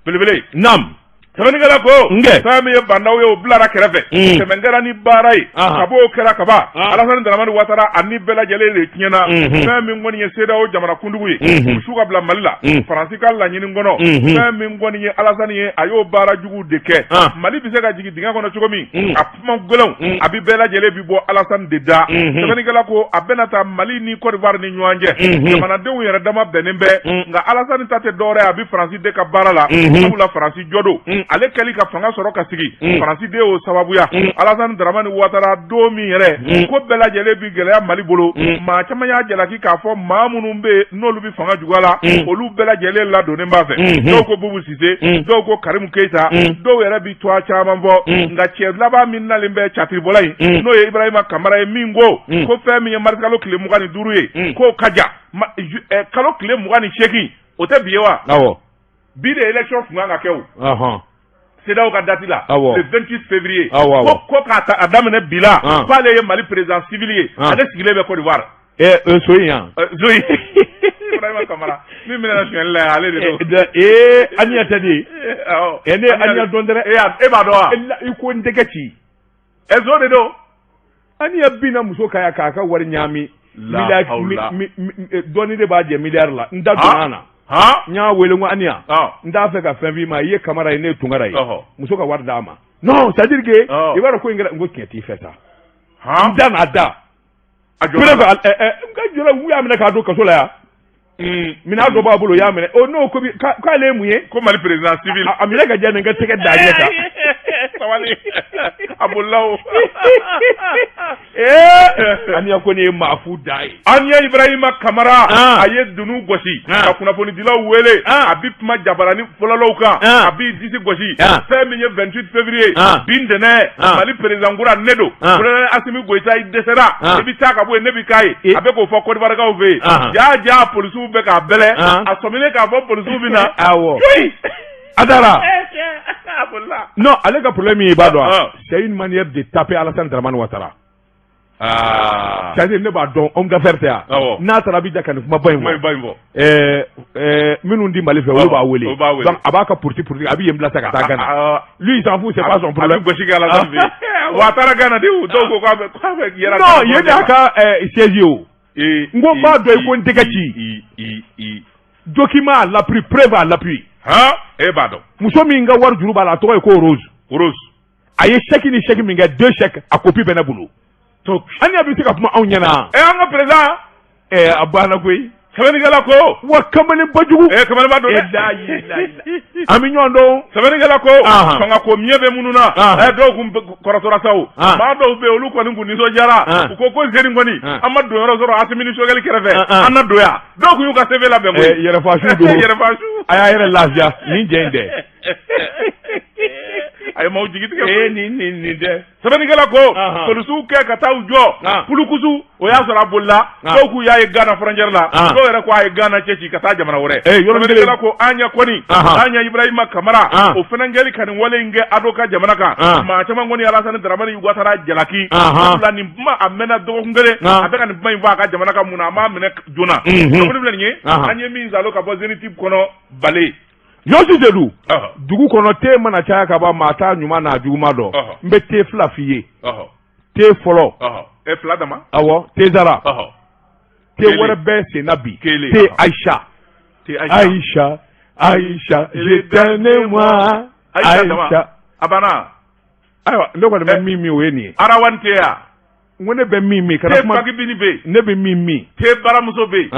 belebele naam sɛbɛnnikɛla ko fɛn min ye bandaw ye o bilara kɛrɛfɛ tɛmɛ kɛra ni baara ye ka bɔ o kɛra kaba Alassane Dramane Ouattara ani bɛɛ lajɛlen de tiɲɛna fɛn min kɔni ye CEDEAO jamanakuntigiw ye su ka bila Mali la Faransi ka laɲini kɔnɔ fɛn min kɔni ye Alassane ye a y'o baara jugu de kɛ Mali bɛ se ka jigin dingɛ kɔnɔ cogo min a kuma gɛlɛnw a bɛ bɛɛ lajɛlen bi bɔ Alassane de da sɛbɛnnikɛla ko a bɛna taa Mali ni Côte d'Ivoire ni ɲɔgɔn cɛ jamanadenw yɛrɛ dama bɛnnen bɛ nka Alassane ta tɛ dɔwɛrɛ ye a bɛ Faransi de ka baara la sabula Faransi jɔ don ale kɛli ka fanga sɔrɔ ka sigi Faransi de y'o sababuya Alassane Dramane Ouattara don min yɛrɛ ko bɛɛ lajɛlen bi gɛlɛya Mali bolo maa caman y'a jalaki k'a fɔ maa minnu bɛ n'olu bi fanga juguya la olu bɛɛ lajɛlen ladonnen b'a fɛ dɔw ko Boubou Cissé dɔw ko Karim Keita dɔw yɛrɛ bi to caman fɔ nka cɛ laban min nalen bɛ catiribɔla in n'o ye Ibrahima Kamara ye min ko fɛn min ye mars kalo tile 25 ye k'o ka ja kalo tile 28 o tɛ bi ye wa bi de élection tun kan ka kɛ o CEDEAO ka date la le 28 février ko k'a daminɛ bi la k'ale ye Mali président civil ye ale sigilen bɛ Côte d'Ivoire Zoyi yan Zoyi Ibrahima Kamara min minɛna suɲɛli la ale de don Aniya tɛ de ne Aniya dɔn dɛrɛ e b'a dɔn wa i ko n tɛgɛ ci zo de don Aniya binna muso k'a ka wari ɲaami dɔɔni de b'a jɛ miliyari la n da donna na n y'a wele n ko Aniya n t'a fɛ ka fɛn f'i ma i ye Kamara ye ne ye Tunkara ye muso ka wari d'a ma non c'est à dire que i b'a dɔn ko in kɛra n ko tiɲɛ t'i fɛ sa n da n'a da a jɔra n ka jɔla u y'a minɛ k'a don kaso la yan min'a dɔ b'a bolo y'a minɛ n'o ko k'ale ye mun ye ko Mali président civil a minɛ ka diya nin ka tɛgɛ da ɲɛ kan sabali a bolila o Aniya ko ne ye maafu da ye Aniya Ibrahima Kamara a ye dunu gosi ka kunnafonidilaw wele a bi kuma jabarani fɔlɔlaw kan a b'i disi gosi fɛn min ye 28 février bi ntɛnɛn Mali président kura ne don colonel Assimi Goïta i dɛsɛra i bɛ taa ka bɔ yen ne bɛ k'a ye a bɛ k'o fɔ Côte d'Ivoirekaw fɛ yen jaa polisiw bɛ k'a bɛlɛ a sɔminen k'a fɔ polisiw bɛ na a taara non ale ka problème ye i b'a dɔn c'est une manière de taper Alassane Dramane Ouattara c'est-à-dire ne b'a dɔn homme d'affaires tɛ yan n'a taara a bɛ da ka nin kuma ba in fɔ minnu di Mali fɛ olu b'a wele donc a b'a ka politique a bɛ yen bila sa ka taa Gana lui il s'en fout c'est pas son problème a bɛ gosi kɛ Alassane fɛ yen wa a taara Gana de dɔw ko k'a bɛ yɛrɛ non yen de y'a ka siège o n ko n b'a dɔn i ko n tɛgɛ ci document à l'appui preuve à l'appui e b'a dɔn muso min ka wari juru b'a la a tɔgɔ ye ko Rose a ye chèque ni chèque min kɛ 2 chèques a copie bɛ ne bolo Aniya bɛ se ka kuma anw ɲɛna an ka président a banna koyi sɛbɛnnikɛla ko wa kamalen bajugu kamalenba don an bɛ ɲɔgɔn dɔn sɛbɛnnikɛla ko fanga ko miɲɛ bɛ minnu na dɔw kun kɔrɔtɔra sawo maa dɔw bɛ yen olu kɔni kun nisɔndiyara u ko zeri kɔni an ma don yɔrɔ sɔrɔ Assimi ni Sogɛli kɛrɛfɛ an na don yan dɔw kun y'u ka CV labɛn koyi yɛrɛfaasu don a y'a yɛrɛ lafiya nin jɛ in dɛ ay maw jigi tigɛ ni dɛ sɛbɛnnikɛla ko polisiw kɛ ka taa u jɔ pulukusu o y'a sɔrɔ a bolila dɔw k'u y'a ye Gana frontière la dɔw yɛrɛ ko a ye Gana cɛci ka taa jamana wɛrɛ sɛbɛnnikɛla ko an ɲɛ kɔni an ɲɛ Ibrahima Kamara o fana kɛli ka nin wale in kɛ Ado ka jamana kan maa caman kɔni Alassane Dramane Ouattara jalaki sabula nin kuma a mɛnna dɔgɔkun kelen a bɛ ka nin kuma in fɔ a ka jamana kan mun na a m'a minɛ joona kabini filɛ nin ye an ye min zalo ka bɔ Zénith kɔnɔ bale Yosi Sedu dugu kɔnɔ te mana caya ka ban maa t'a ɲuman n'a juguman dɔn n bɛ te fila f'i ye te fɔlɔ fila dama awɔ te Zara te wɛrɛ bɛ senna bi te Aïcha je t'aime moi Aïcha a banna ayiwa ne kɔni bɛ min o ye nin ye Arawan te ya n ko ne bɛ min kana kuma te Bagibini bɛ ne bɛ min te Baramuso bɛ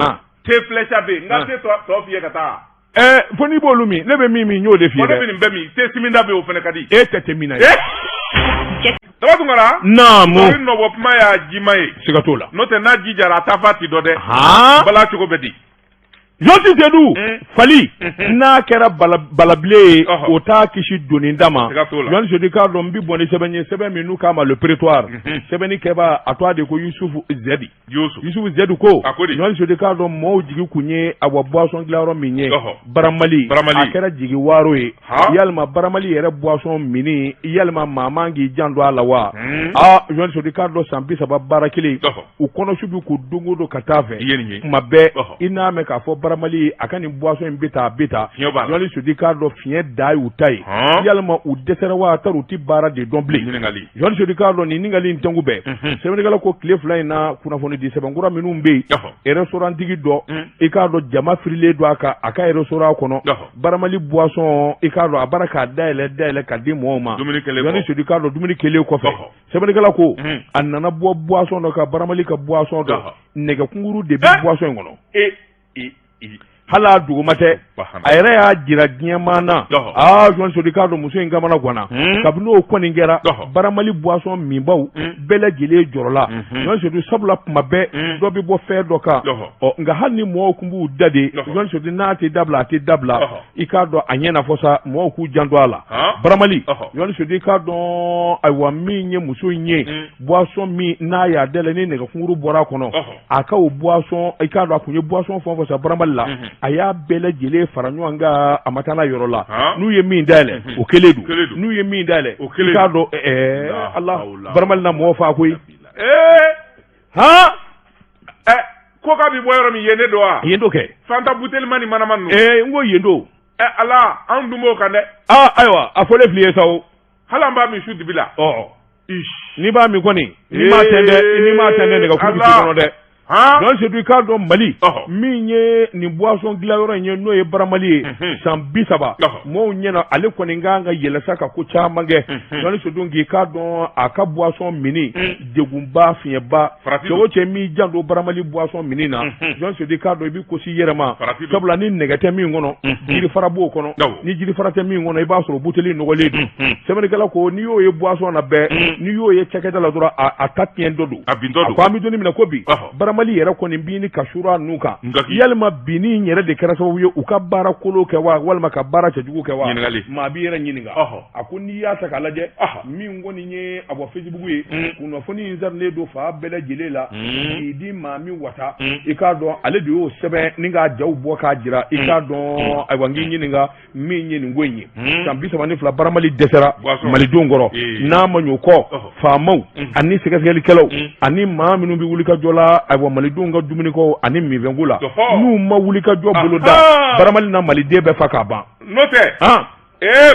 te Flecha bɛ n ka te tɔ f'i ye ka taa fo n'i b'olu min ne bɛ min n y'o de f'i ye dɛ ne bɛ nin bɛɛ min te Siminda bɛ o fana ka di e tɛ te min na ye Daba Tunkara naamu o nɔbɔ kuma y'a jima ye siga t'o la n'o tɛ n'a jijara a ta fa ti dɔ dɛ bala cogo bɛ di Yosi Sedu fali n'a kɛra balabile ye o t'a kisi doni da ma Yohani Sedu k'a dɔn n bɛ bɔ ni sɛbɛn ye sɛbɛn min n'u k'a ma le prétoire sɛbɛnni kɛbaa a tɔgɔ de ko Yusufu Zɛdi Yusufu Zɛdi ko Yohani Sedu k'a dɔn mɔɔw jigi kun ye a wa boisson dilanyɔrɔ min ye Baramali a kɛra jigi waaro ye yalima Baramali yɛrɛ boisson mini yalima maa man k'i jan don a la wa Yohani Sedu k'a dɔn san 30 baara kelen u kɔnɔsu bɛ k'u don o don ka taa fɛ tuma bɛɛ i n'a mɛn k'a fɔ Baramali a ka nin boisson in bɛ taa Yohani Sedu k'a dɔn fiɲɛ da y'u ta ye yalima u dɛsɛra wa tari u ti baara de dɔn bilen Yohani Sedu k'a dɔn nin ɲininkali in tɛnku bɛɛ sɛbɛnnikɛla ko tile fila in na kunnafoni di sɛbɛnkura minnu bɛ yen restaurantigi dɔ i k'a dɔn jama firilen don a kan a ka restaurant kɔnɔ Baramali boisson i k'a dɔn a bara k'a dayɛlɛ ka di mɔgɔw ma Yohani Sedu k'a dɔn dumuni kelen kɔfɛ sɛbɛnnikɛla ko a nana bɔ boisson dɔ ka Baramali ka boisson dɔ nɛgɛkunkuru de bɛ boisson in kɔnɔ hala duguma tɛ a yɛrɛ y'a jira diɲɛmaa na Yohani Sedu k'a dɔn muso in kamana ganna kabini o kɔni kɛra Baramali boisson minbaw bɛɛ lajɛlen jɔrɔla Yohani Sedu sabula tuma bɛɛ dɔ bɛ bɔ fɛn dɔ kan nka hali ni mɔgɔw tun b'u da de Yohani Sedu n'a tɛ dabila a tɛ dabila i k'a dɔn a ɲɛna fɔ sa mɔgɔw k'u janto a la Baramali Yohani Sedu k'a dɔn ayiwa min ye muso in ye boisson min n'a y'a dayɛlɛ ni nɛgɛkunkuru bɔra a kɔnɔ a ka o boisson i k'a dɔn a kun ye boisson fɛn o fɛn sa Baramali la a y'a bɛɛ lajɛlen fara ɲɔgɔn kan a ma taa n'a yɔrɔ la n'u ye min dayɛlɛ o kelen don n'u ye min dayɛlɛ i k'a dɔn Ala Baramali na mɔgɔ fa koyi ko k'a bɛ bɔ yɔrɔ min yen ne don wa yen do kɛ Fanta butelima ni manama ninnu n ko yen do Ala an dun b'o kan dɛ ayiwa a fɔlen filɛ sa o hali an b'a min su dibi la n'i b'a min kɔni n'i m'a tɛntɛn nɛgɛkuru bɛ kɔnɔ dɛ Yohani Sedu k'a dɔn Mali min ye nin boisson dilanyɔrɔ in ye n'o ye Baramali ye san 30 mɔgɔw ɲɛna ale kɔni kan ka yɛlɛsa ka ko caman kɛ Yohani Sedu k'i k'a dɔn a ka boisson mini degunba fiɲɛba cɛw o cɛ min jan don Baramali boisson mini na Yohani Sedu k'a dɔn i bɛ kosi i yɛrɛ ma sabula ni nɛgɛ tɛ min kɔnɔ jirifara b'o kɔnɔ ni jirifara tɛ min kɔnɔ i b'a sɔrɔ buteli nɔgɔlen don sɛbɛnnikɛla ko n'i y'o ye boisson na bɛɛ n'i y'o ye cakɛda la dɔrɔn a ta tiɲɛ dɔ don a ko an bɛ donnin minɛ ko bi Baramali yɛrɛ kɔni bi ni ka sura n'u kan yalima bi ni yɛrɛ de kɛra sababu ye u ka baara kolo kɛ wa walima ka baara cɛjugu kɛ wa maa b'i yɛrɛ ɲininka a ko n'i y'a ta k'a lajɛ min kɔni ye a bɔ Facebook ye kunnafoni in sarilen don fa bɛɛ lajɛlen la k'i di maa min wasa i k'a dɔn ale de y'o sɛbɛn ni k'a jaw bɔ k'a jira i k'a dɔn ayiwa n k'i ɲininka min ye nin ko in ye san 32 Baramali dɛsɛra malidenw kɔrɔ n'a ma ɲɔ kɔ faamaw ani sɛgɛsɛgɛlikɛlaw ani maa minnu bɛ wuli ka jɔ la ayiwa malidenw ka dumuniko ani minfɛnko la n'u ma wuli ka jɔ bolo da Baramali na maliden bɛɛ fa k'a ban n'o tɛ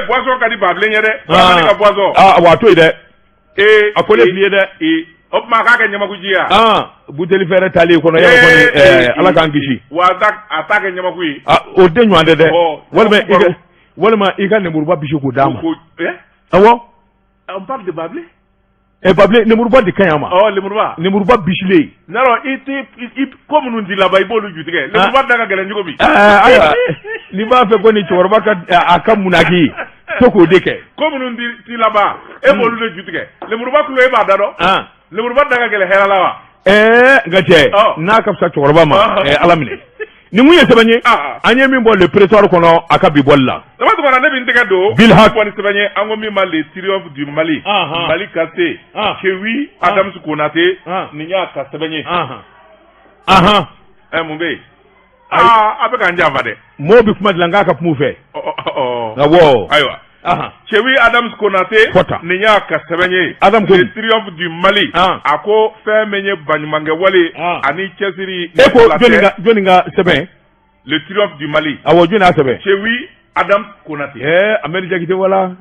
boisson ka di Babilen ye dɛ Baramali ka boisson wa a to yen dɛ a ko ne fili ye dɛ o tuma k'a kɛ ɲamaku ji ya buteli fɛrɛ talen kɔnɔ yɛrɛ kɔni Ala k'an kisi wa a t'a kɛ ɲamaku ye o den ɲɔgɔn tɛ dɛ walima i ka lemuruba bisi k'o d'a ma awɔ on parle de Babilen Babilen lemuruba de ka ɲi a ma lemuruba bisilen n'alɔ i ko minnu t'i laban i b'olu ju tigɛ lemuruba da ka gɛlɛn cogo min ayiwa n'i b'a fɛ ko nin cɛkɔrɔba ka a ka munaki to k'o de kɛ ko minnu t'i laban e b'olu de ju tigɛ lemuruba kulo e b'a da dɔn lemuruba da ka gɛlɛn hɛrɛ la wa nka cɛ n'a ka fisa cɛkɔrɔba ma Ala minɛ ni mun ye sɛbɛn ye an ye min bɔ le prétoire kɔnɔ a ka bi bɔli la dama ne bɛ n tɛgɛ don Bilhak ni sɛbɛn ye an ko min ma le triomphe du Mali Mali kase Chewi Adams Konate nin y'a ka sɛbɛn ye mun bɛ yen a bɛ k'an janfa dɛ mɔɔw bi kuma dilan k'a ka kuma u fɛ awɔ ayiwa Chewi Adams Konate nin y'a ka sɛbɛn ye le triomphe du Mali a ko fɛn min ye baɲumankɛ wale ani cɛsiri e ko jɔnni ka sɛbɛn le triomphe du Mali awɔ jɔnni y'a sɛbɛn Chewi Adams Konate Ahmed Jakite wala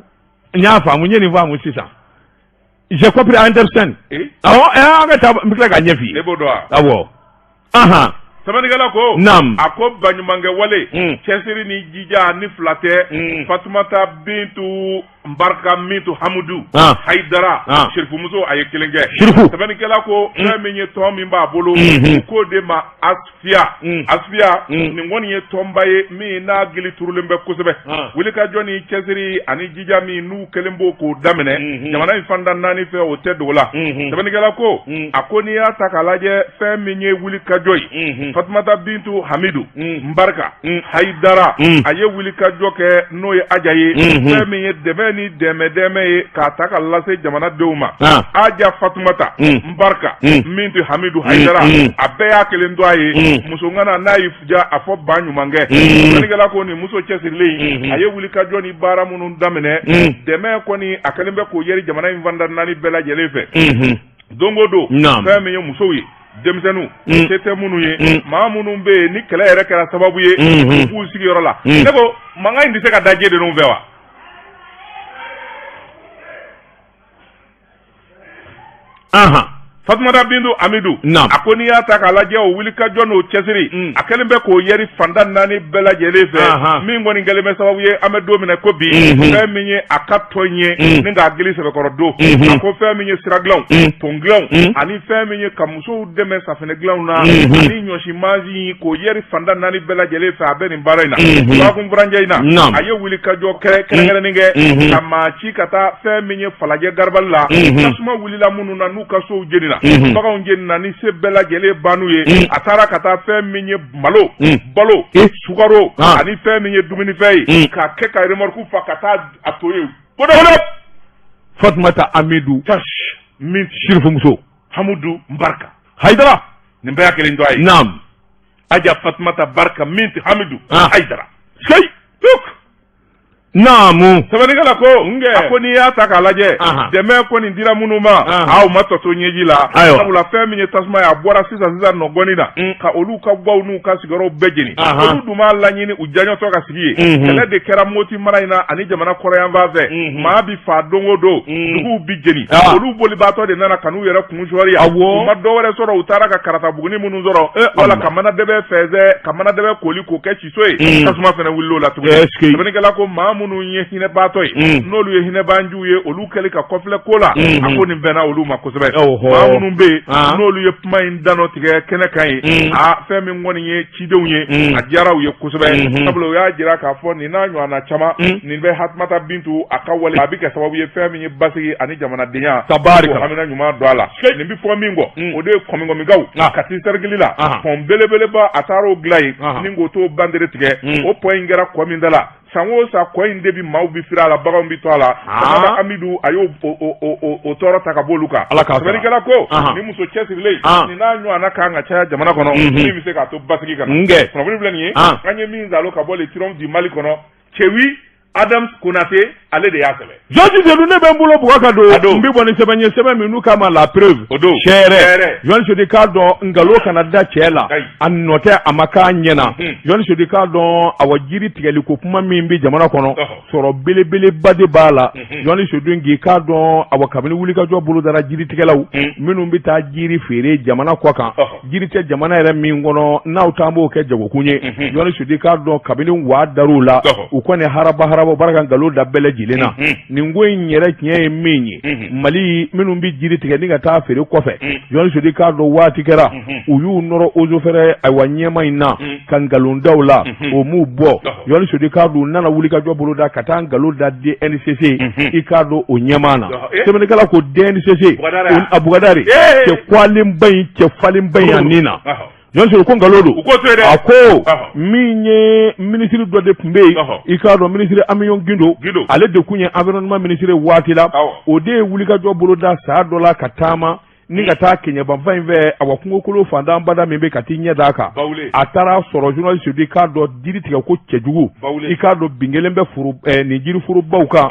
n y'a faamu n ye nin faamu sisan j'ai compris understand awɔ an ka taa n bɛ tila k'a ɲɛ f'i ye ne b'o dɔn awɔ sɛbɛnnikɛla ko a ko baɲumankɛ wale cɛsiri ni jija ni fila tɛ Fatumata Bintu Mbarka Mintu Hamudu Haidara Shirifumuso a ye kelen kɛ sɛbɛnnikɛla ko fɛn min ye tɔn min b'a bolo u k'o de ma Asfiya nin kɔni ye tɔnba ye min n'a gili turulen bɛ kosɛbɛ wulikajɔ ni cɛsiri ani jija min n'u kelen b'o k'o daminɛ jamana in fanda 4 fɛ o tɛ dogo la sɛbɛnnikɛla ko a ko n'i y'a ta k'a lajɛ fɛn min ye wulikajɔ ye Fatumata Bintu Hamidu Mbarka Haidara a ye wulikajɔ kɛ n'o ye Aja ye fɛn min ye dɛmɛ ni dɛmɛ ye k'a ta ka lase jamanadenw ma Aja Fatumata Mbarka Mintu Hamidu Haidara a bɛɛ y'a kelen dɔ a ye muso ŋana n'a y'i ja a fɔ ba ɲumankɛ sɛbɛnnikɛla ko nin muso cɛsirilen a ye wulikajɔ ni baara minnu daminɛ dɛmɛ kɔni a kɛlen bɛ k'o yɛri jamana in fanda 4 bɛɛ lajɛlen fɛ don o don fɛn min ye musow ye denmisɛnninw se tɛ minnu ye maa minnu bɛ yen ni kɛlɛ yɛrɛ kɛra sababu ye u b'u sigiyɔrɔ la ne ko mankan in tɛ se ka da diɲɛ ninnu fɛ wa Fatumata Bintu Hamidu a ko n'i y'a ta k'a lajɛ o wulikajɔ n'o cɛsiri a kɛlen bɛ k'o yɛri fanda 4 bɛɛ lajɛlen fɛ min kɔni kɛlen bɛ sababu ye an bɛ don minɛ ko bi fɛn min ye a ka tɔn ye ni k'a gili sɛbɛkɔrɔ don a ko fɛn min ye sira dilanw pont dilanw ani fɛn min ye ka musow dɛmɛ safinɛ dilanw na ani ɲɔsi mansin k'o yɛri fanda 4 bɛɛ lajɛlen fɛ a bɛ nin baara in na bakun furanjɛ in na a ye wulikajɔ kɛrɛnkɛrɛnnen kɛ ka maa ci ka taa fɛn min ye falajɛ garabali la tasuma wulila minnu na n'u ka sow jeni baganw jenina ni se bɛɛ lajɛlen banu ye a taara ka taa fɛn min ye malo balo sukaro ani fɛn min ye dumunifɛn ye k'a kɛ ka remorque fa ka taa a to ye Fatumata Hamidu min Shirifumuso Hamudu Mbarka Haidara nin bɛɛ y'a kelen dɔ a ye Aja Fatumata Barka Mintu Hamidu Haidara sɛbɛnnikɛla ko a ko n'i y'a ta k'a lajɛ dɛmɛ kɔni dira minnu ma aw ma tɔto ɲɛji la sabula fɛn min ye tasuma ye a bɔra sisan nɔgɔnni na ka olu ka gaw n'u ka sigiyɔrɔw bɛɛ jeni olu dun b'a laɲini u jaɲɔtɔ ka sigi ye kɛlɛ de kɛra Moti mara in na ani jamana kɔrɔyanfan fɛ maa bi fa don o don duguw bi jeni olu bolibaatɔ de nana ka n'u yɛrɛ kun sɔri yan u ma dɔwɛrɛ sɔrɔ u taara ka karata buguni minnu sɔrɔ wala ka manadɛbɛ fɛnsɛ ka manadɛbɛ koli k'o kɛ ciso ye tasuma fɛnɛ wulila o la tuguni sɛbɛnnikɛla ko maa minnu ye hinɛ baatɔ ye n'olu ye hinɛbanjuw ye olu kɛli ka kɔfilɛ ko la a ko nin bɛnna olu ma kosɛbɛ maa minnu bɛ yen n'olu ye kuma in danɔ tigɛ kɛnɛ kan ye fɛn min kɔni ye cidenw ye a diyara u ye kosɛbɛ sabula u y'a jira k'a fɔ nin n'a ɲɔgɔnna caman nin bɛ Fatumata Bintu a ka wale a bɛ kɛ sababu ye fɛn min ye basigi ani jamanadenya tabarika hamina ɲuman don a la nin bɛ fɔ min kɔ o de ye kɔmikɔmikaw ka t'i sɛrigili la pɔn belebeleba a taara o dilan yen ni k'o t'o bandere tigɛ o pɔn in kɛra kɔ min da la san o san kɔ in de bi maaw bi firi a la baganw bi to a la Fatumata Hamidu a y'o tɔɔrɔ ta ka bɔ olu kan sɛbɛnnikɛla ko ni muso cɛsirilen nin n'a ɲɔgɔnna kan ka caya jamana kɔnɔ min bɛ se k'a to basigi kana kunnafoni filɛ nin ye an ye min zalo ka bɔ le triomphe du Mali kɔnɔ Chewi Adams Konate ale de y'a sɛbɛn George Delu ne bɛ n bolo bugɔ ka don n bɛ bɔ ni sɛbɛn ye sɛbɛn min n'u k'a ma la preuve o don sɛɛrɛ Jɔn Sodi k'a dɔn nkalon kana da cɛ la a nɔ tɛ a ma k'a ɲɛna Jɔn Sodi k'a dɔn awa jiri tigɛli ko kuma min bɛ jamana kɔnɔ sɔrɔ belebeleba de b'a la Jɔn Sodi k'i k'a dɔn awa kabini wulikajɔ bolo dara jiri tigɛlaw minnu bɛ taa jiri feere jamana kɔ kan jiri tɛ jamana yɛrɛ min kɔnɔ n'aw t'an b'o kɛ jagokun ye Jɔn Sodi k'a dɔn kabini waa dar'u la u kɔni haraba baraka nkalon da bɛɛ lajɛlen na nin ko in yɛrɛ tiɲɛ ye min ye Mali minnu bɛ jiri tigɛ ni ka taa feere kɔfɛ Jɔn Sodi k'a dɔn waati kɛra u y'u nɔrɔ ozo fɛrɛ ayiwa ɲɛma in na ka nkalon daw la o m'u bɔ Jɔn Sodi k'a dɔn nana wulikajɔ bolo da ka taa nkalon da DNCC i k'a dɔn o ɲɛma na sɛbɛnnikɛla ko DNCC a Bugadari cɛ kwalenba in cɛ falenba in a nin na Johnson ko ngalodo ko to de ako minye ministre do de pumbe ikado ministre Amiyon Gindo ale de kunye environnement ministre watila o de wulika do boloda sa dola katama ninga ta Kenya bamfa inve awakungo kolo fanda mbada membe katinya daka atara soro journaliste de kado diri tiga ko chejugu ikado bingelembe furu ni jiri furu bauka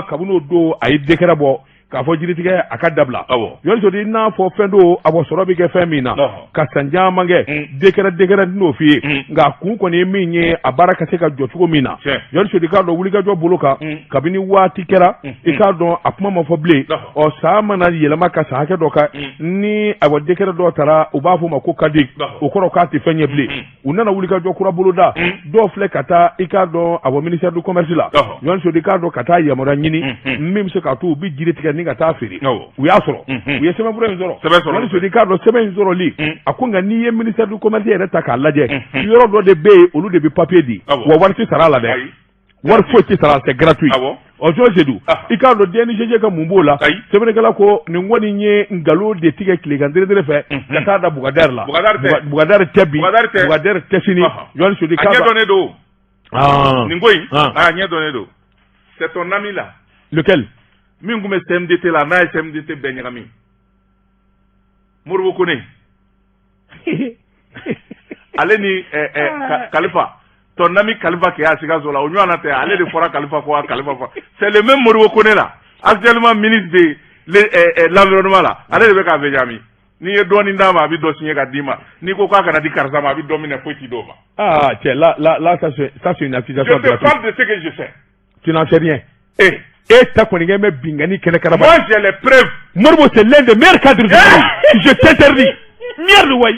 kabuno do ay dekera bo ka fo jiri tiga akadabla yon so di na fo fendo abo soro bi ke femina ka sanja mange dekera no fi nga kun ko ni minye abaraka se ka jotugo mina yon so di kado wulika jo boloka kabini wati kera ikado akuma mo fo ble o sama na yelama ka sa hake doka ni abo dekera do tara o ba fo mako kadik o koro ka ti fenye ble unana wulika jo kura boloda do fle kata ikado abo ministère du commerce la yon so di kado kata yamora nyini mim se ka to bi jiri tiga ninga ta feri u ya soro u ya sema bro nzoro yon so di kado sema nzoro li akunga ni ye ministère du commerce yere ta ka laje yoro do de be olu de bi papier di wo warti sara la de war fo ti sara c'est gratuit ojo jedu ikado deni jeje ka mumbola sebene kala ko ni ngoni nye ngalo de tige kile de fe kata da bugadar la bugadar tebi bugadar tesini yon so di kado donné do ni ngoyi anya donné do c'est ton ami là lequel mingume SMDT la na SMDT benyami Moribo Kone ale ni Khalifa ton ami Khalifa qui a Sigazo là on a te ale de fora Khalifa quoi Khalifa c'est le même Moribo Kone là actuellement ministre de l'environnement là ale de ka Benjamin ni ye doni ndama bi do signé ka dima ni ko ka kana di karzama bi dominer petit doma tiens là ça c'est une accusation je te parle de ce que je sais tu n'en sais rien et ta koningé me bingani kene karaba moi j'ai les preuves Morbo c'est l'un des meilleurs cadres du pays je t'interdis merde ouais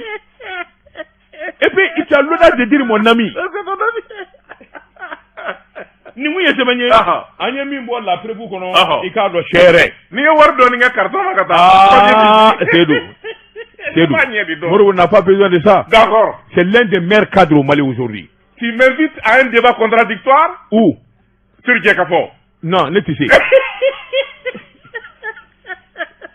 et puis il t'a l'honneur de dire mon ami ni mu yese banye anya mi mbo la preuve kono ikado chere ni war do ni carton kata c'est Morbo n'a pas besoin de ça d'accord c'est l'un des meilleurs cadres au Mali aujourd'hui tu m'invites à un débat contradictoire où sur Djekafo non netissé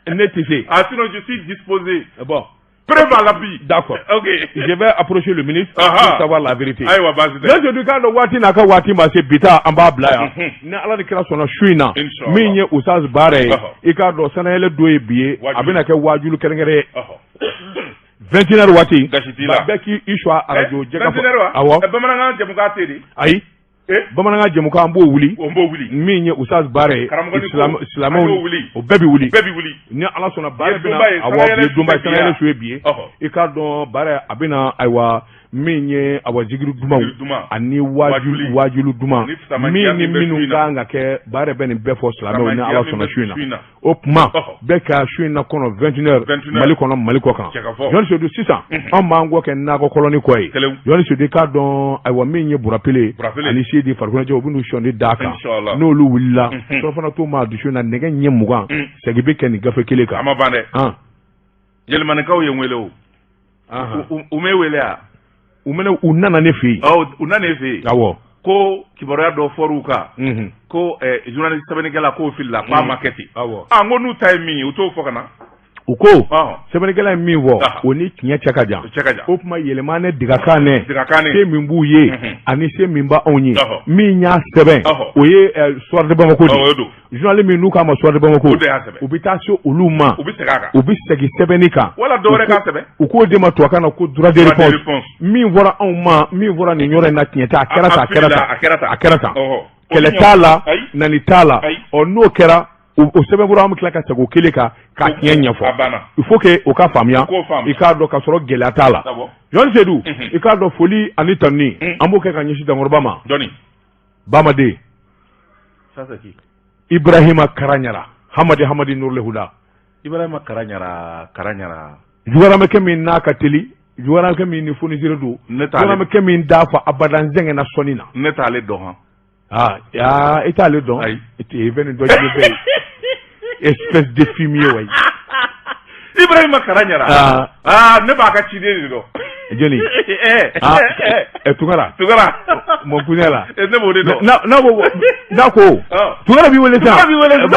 netissé sinon je suis disposé bon preuve à l'appui d'accord ok je vais approcher le ministre pour savoir la vérité aïwa basi là je dis quand wati naka wati ma se bita amba blaya na ala de kira sona shuina minye usaz bare ikado sana ele doye biye abina ke wajulu kerengere 21h wati baki ishwa arajo jeka awo bamananga jamuka tedi ayi bamananga jamuka ambo wuli minye usaz bare islamo o bebi wuli ni ala sona bare bina awa bi dumba sana ele suwe biye ikado bare abina aywa minye awa jigiru duma ani wajulu duma minu ganga ke bare beni befo islamo ni ala sona shuina o kuma beka shuina kono 21h mali kono mali ko kan yon se du 600 on mango ke na ko koloni koy yon se de ka don aywa minye burapele ani se di farkona je obunu shondi daka no lu willa so fana to ma du shuna nege nyemuga segibe ken gafe keleka amabande yelmane kaw yenwele o umewele a umene unana nefi unana nefi awo ko kibaroya do foruka ko journaliste sebenegala ko filla pa marketi awo ngonu time uto fokana uko sebenegala mi wo oni tinya chakaja o kuma yelemane digakane se mimbu ye ani se mimba onyi mi nya seben oye soir de bamako journal mi nuka ma soir de bamako ubitasio uluma ubisegi sebenika wala dore ka sebe uko de ma to kana ko droit de réponse mi vora mi vora ni nyore na tinyata akerata kele tala na ni tala ono kera o sebe bura am klaka sago keleka ka tienya fo il faut que o ka famia e ka do ka soro gelata la yon sedu e ka do foli ani tanni ambo ke ka nyishi da ngorbama doni bama de sasa ki Ibrahima Karanyara hamadi nurle huda Ibrahima Karanyara juwara me kemi naka teli juwara me kemi ni foni ziredu juwara me kemi dafa abadan zenge na sonina neta ale do ya ita le don ite venu do jebe espèce de fumier way Ibrahima Karanyara ne ba ka chide do jeni tugara mon kunela ne mo de na ko tugara bi wele sa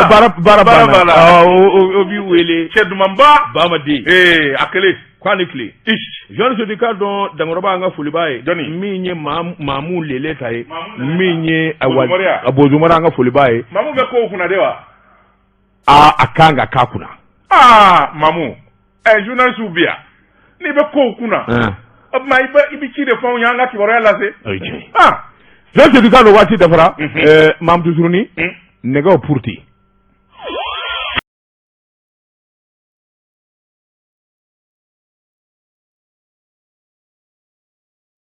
bara o bi wele Kedumamba bama di akele kwani kle Jean se dika don dangoroba nga fulibaye minye mamu lele taye minye abozumara nga fulibaye mamu be ko kuna dewa akanga kakuna mamu journalist ubia ni be ko kuna ma ibi chire fa nyanga kiboro la se Jean se dika lo wati dafara mam tuzuruni nega purti